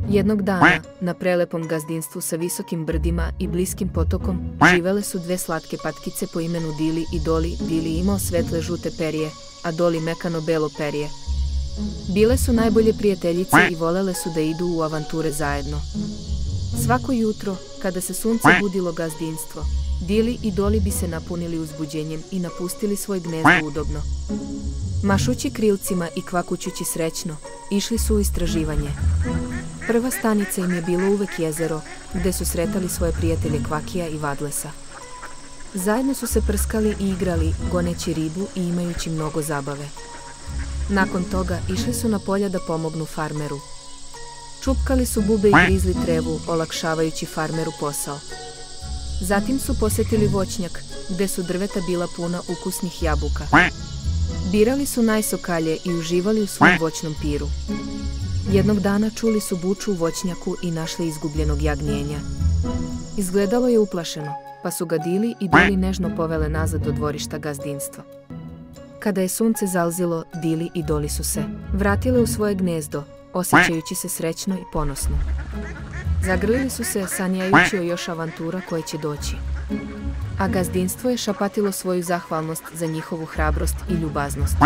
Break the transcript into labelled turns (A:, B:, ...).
A: Jednog dana, na prelepom gazdinstvu sa visokim brdima i bliskim potokom, živele su dve slatke patkice po imenu Dili i Doli. Dili imao svetle žute perje, a Doli mekano belo perje. Bile su najbolje prijateljice i volele su da idu u avanture zajedno. Svako jutro, kada se sunce budilo gazdinstvo, Dili i Doli bi se napunili uzbuđenjem i napustili svoj gnezdo udobno. Mašući krilcima i kvakućući srećno, išli su u istraživanje. Prva stanica im je bilo uvek jezero, gde su sretali svoje prijatelje Kvakija i Vadlesa. Zajedno su se prskali i igrali, goneći ribu i imajući mnogo zabave. Nakon toga išli su na polja da pomognu farmeru. Čupkali su bube i grizli trevu, olakšavajući farmeru posao. Zatim su posetili voćnjak, gde su drveta bila puna ukusnih jabuka. Birali su najsokalje i uživali u svom voćnom piru. Jednog dana čuli su buču u voćnjaku i našli izgubljenog jagnjenja. Izgledalo je uplašeno, pa su ga Dili i Doli nežno povele nazad do dvorišta gazdinstva. Kada je sunce zalzilo, Dili i Doli su se vratile u svoje gnezdo, osjećajući se srećno i ponosno. Zagrlili su se, sanjajući o još avantura koje će doći. A gazdinstvo je šapatilo svoju zahvalnost za njihovu hrabrost i ljubaznost.